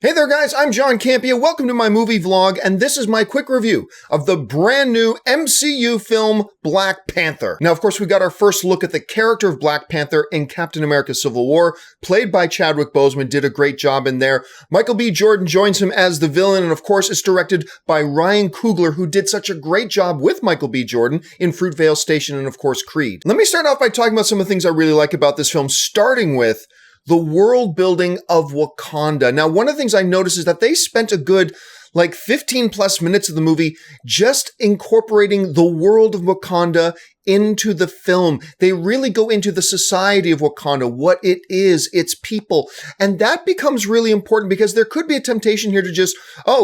Hey there guys, I'm John Campea. Welcome to my movie vlog, and this is my quick review of the brand new MCU film Black Panther. Now, of course, we got our first look at the character of Black Panther in Captain America Civil War, played by Chadwick Boseman, did a great job in there. Michael B. Jordan joins him as the villain, and of course, it's directed by Ryan Coogler, who did such a great job with Michael B. Jordan in Fruitvale Station and, of course, Creed. Let me start off by talking about some of the things I really like about this film, starting with the world building of Wakanda. Now, one of the things I noticed is that they spent a good 15 plus minutes of the movie just incorporating the world of Wakanda into the film. They really go into the society of Wakanda, what it is, its people. And that becomes really important because there could be a temptation here to just,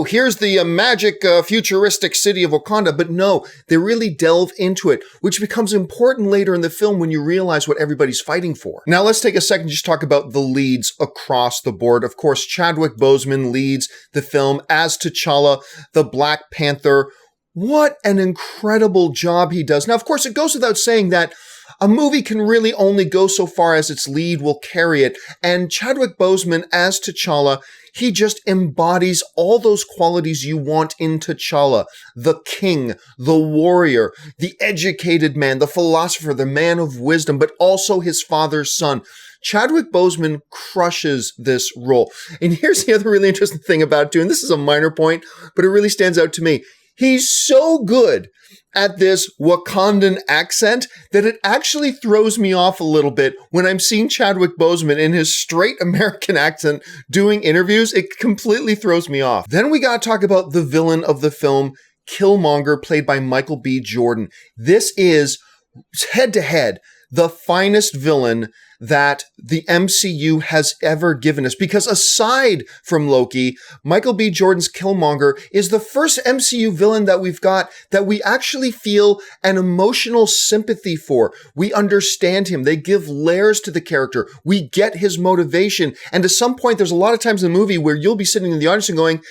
here's the magic futuristic city of Wakanda. But no, they really delve into it, which becomes important later in the film when you realize what everybody's fighting for. Now, let's take a second to just talk about the leads across the board. Of course, Chadwick Boseman leads the film as T'Challa, the Black Panther. What an incredible job he does. Now, of course, it goes without saying that a movie can really only go so far as its lead will carry it. And Chadwick Boseman as T'Challa, he just embodies all those qualities you want in T'Challa. The king, the warrior, the educated man, the philosopher, the man of wisdom, but also his father's son. Chadwick Boseman crushes this role. And here's the other really interesting thing about it too, and this is a minor point, but it really stands out to me. He's so good at this Wakandan accent that it actually throws me off a little bit when I'm seeing Chadwick Boseman in his straight American accent doing interviews. It completely throws me off. Then we gotta talk about the villain of the film, Killmonger, played by Michael B. Jordan. This is, head to head, the finest villain that the MCU has ever given us. Because aside from Loki, Michael B. Jordan's Killmonger is the first MCU villain that we've got that we actually feel an emotional sympathy for. We understand him. They give layers to the character. We get his motivation. And to some point, there's a lot of times in the movie where you'll be sitting in the audience and going,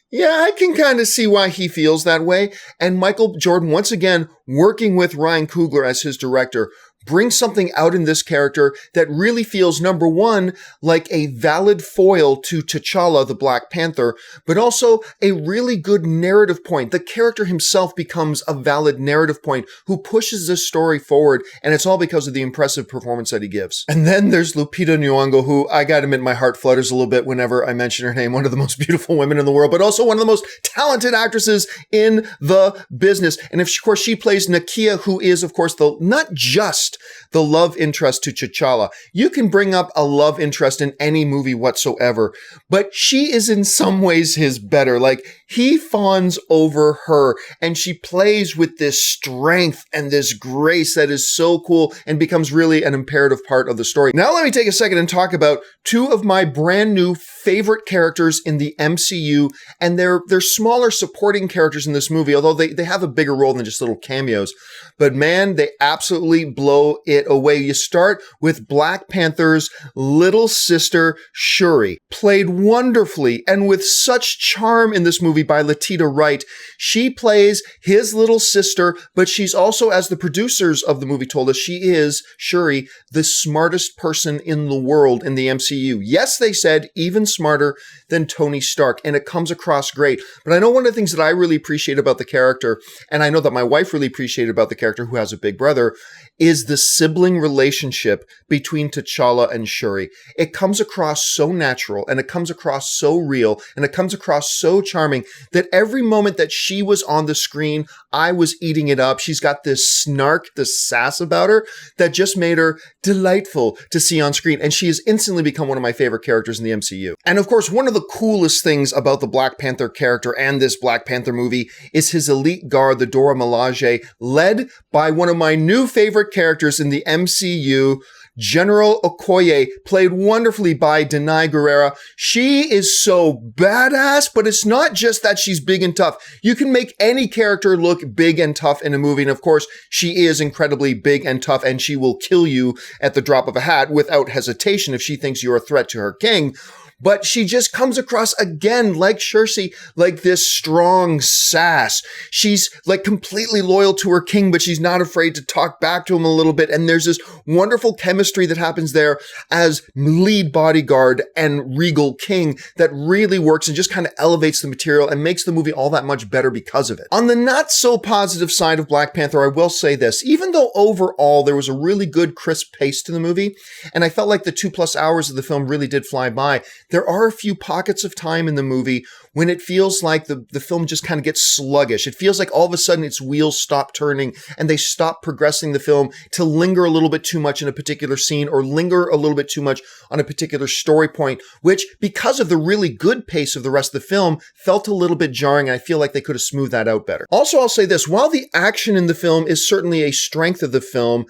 yeah, I can kind of see why he feels that way. And Michael Jordan, once again, working with Ryan Coogler as his director, brings something out in this character that really feels, number one, like a valid foil to T'Challa, the Black Panther, but also a really good narrative point. The character himself becomes a valid narrative point who pushes this story forward, and it's all because of the impressive performance that he gives. And then there's Lupita Nyong'o, who I gotta admit my heart flutters a little bit whenever I mention her name, one of the most beautiful women in the world, but also one of the most talented actresses in the business. And of course, she plays Nakia, who is, of course, not just the love interest to T'Challa. You can bring up a love interest in any movie whatsoever, but she is in some ways his better. He fawns over her, and she plays with this strength and this grace that is so cool and becomes really an imperative part of the story. Now let me take a second and talk about two of my brand new favorite characters in the MCU, and they're smaller supporting characters in this movie, although they have a bigger role than just little cameos. But man, they absolutely blow it away. You start with Black Panther's little sister, Shuri, played wonderfully and with such charm in this movie by Letitia Wright. She plays his little sister, but she's also, as the producers of the movie told us, she is, Shuri, the smartest person in the world in the MCU. Yes, they said even smarter than Tony Stark, and it comes across great. But I know one of the things that I really appreciate about the character, and I know that my wife really appreciated about the character who has a big brother, is the sibling relationship between T'Challa and Shuri. It comes across so natural, and it comes across so real, and it comes across so charming that every moment that she was on the screen, I was eating it up. She's got this snark, this sass about her that just made her delightful to see on screen, and she has instantly become one of my favorite characters in the MCU. And of course, one of the coolest things about the Black Panther character and this Black Panther movie is his elite guard, the Dora Milaje, led by one of my new favorite characters in the MCU, General Okoye, played wonderfully by Danai Gurira. She is so badass, but it's not just that she's big and tough. You can make any character look big and tough in a movie, and of course, she is incredibly big and tough, and she will kill you at the drop of a hat without hesitation if she thinks you're a threat to her king. but she just comes across again, like Cersei, like this strong sass. She's like completely loyal to her king, but she's not afraid to talk back to him a little bit. And there's this wonderful chemistry that happens there as lead bodyguard and regal king that really works and just kind of elevates the material and makes the movie all that much better because of it. On the not so positive side of Black Panther, I will say this, even though overall there was a really good crisp pace to the movie, and I felt like the 2+ hours of the film really did fly by, there are a few pockets of time in the movie when it feels like the film just kind of gets sluggish. It feels like all of a sudden its wheels stop turning and they stop progressing the film to linger a little bit too much in a particular scene or linger a little bit too much on a particular story point, which, because of the really good pace of the rest of the film, felt a little bit jarring, and I feel like they could have smoothed that out better. Also, I'll say this, while the action in the film is certainly a strength of the film,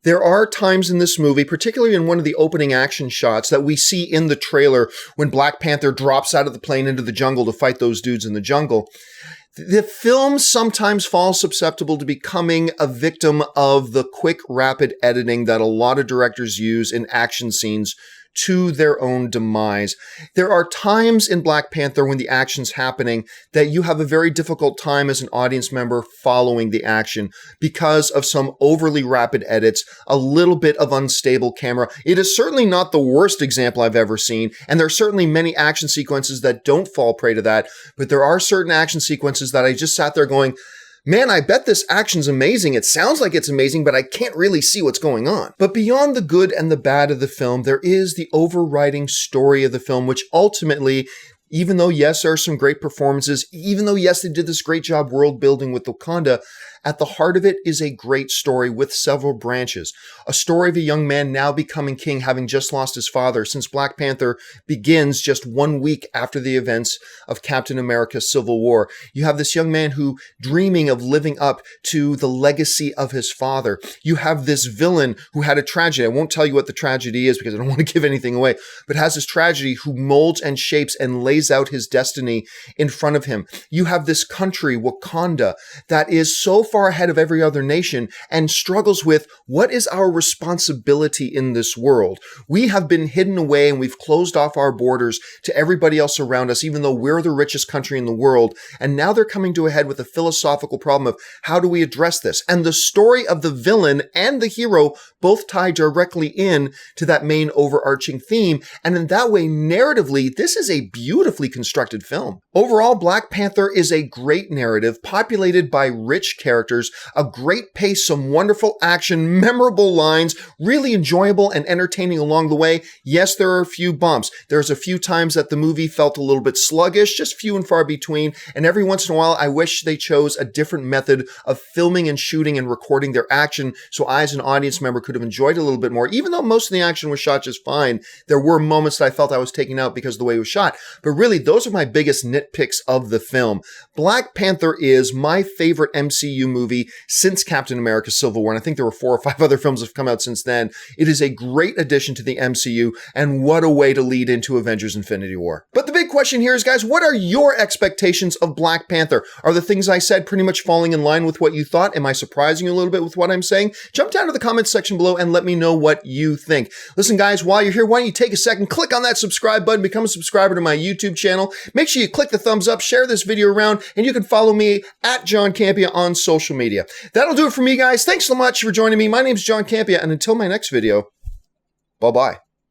there are times in this movie, particularly in one of the opening action shots that we see in the trailer when Black Panther drops out of the plane into the jungle to fight those dudes in the jungle. The film sometimes falls susceptible to becoming a victim of the quick, rapid editing that a lot of directors use in action scenes to their own demise. There are times in Black Panther when the action's happening that you have a very difficult time as an audience member following the action because of some overly rapid edits, a little bit of unstable camera. It is certainly not the worst example I've ever seen, and there are certainly many action sequences that don't fall prey to that, but there are certain action sequences that I just sat there going, man, I bet this action's amazing. It sounds like it's amazing, but I can't really see what's going on. But beyond the good and the bad of the film, there is the overriding story of the film, which ultimately, even though, yes, there are some great performances, even though, yes, they did this great job world building with Wakanda, at the heart of it is a great story with several branches. A story of a young man now becoming king, having just lost his father, since Black Panther begins just 1 week after the events of Captain America's Civil War. You have this young man who, dreaming of living up to the legacy of his father. You have this villain who had a tragedy. I won't tell you what the tragedy is because I don't want to give anything away, but has this tragedy who molds and shapes and lays out his destiny in front of him. You have this country, Wakanda, that is so far ahead of every other nation and struggles with what is our responsibility in this world. We have been hidden away and we've closed off our borders to everybody else around us, even though we're the richest country in the world. And now they're coming to a head with a philosophical problem of how do we address this? And the story of the villain and the hero both tie directly in to that main overarching theme. And in that way, narratively, this is a beautifully constructed film. Overall, Black Panther is a great narrative populated by rich characters, a great pace, some wonderful action, memorable lines, really enjoyable and entertaining along the way. Yes, there are a few bumps. There's a few times that the movie felt a little bit sluggish, just few and far between. And every once in a while, I wish they chose a different method of filming and shooting and recording their action so I, as an audience member, could have enjoyed it a little bit more. Even though most of the action was shot just fine, there were moments that I felt I was taking out because of the way it was shot. But really, those are my biggest nitpicks of the film. Black Panther is my favorite MCU movie since Captain America Civil War, and I think there were 4 or 5 other films that have come out since then. It is a great addition to the MCU, and what a way to lead into Avengers Infinity War. But the big question here is, guys, what are your expectations of Black Panther? Are the things I said pretty much falling in line with what you thought? Am I surprising you a little bit with what I'm saying? Jump down to the comments section below and let me know what you think. Listen, guys, while you're here, why don't you take a second, click on that subscribe button, become a subscriber to my YouTube channel. Make sure you click the thumbs up, share this video around, and you can follow me at John Campea on social media. That'll do it for me, guys. Thanks so much for joining me. My name's John Campea, and until my next video, bye-bye.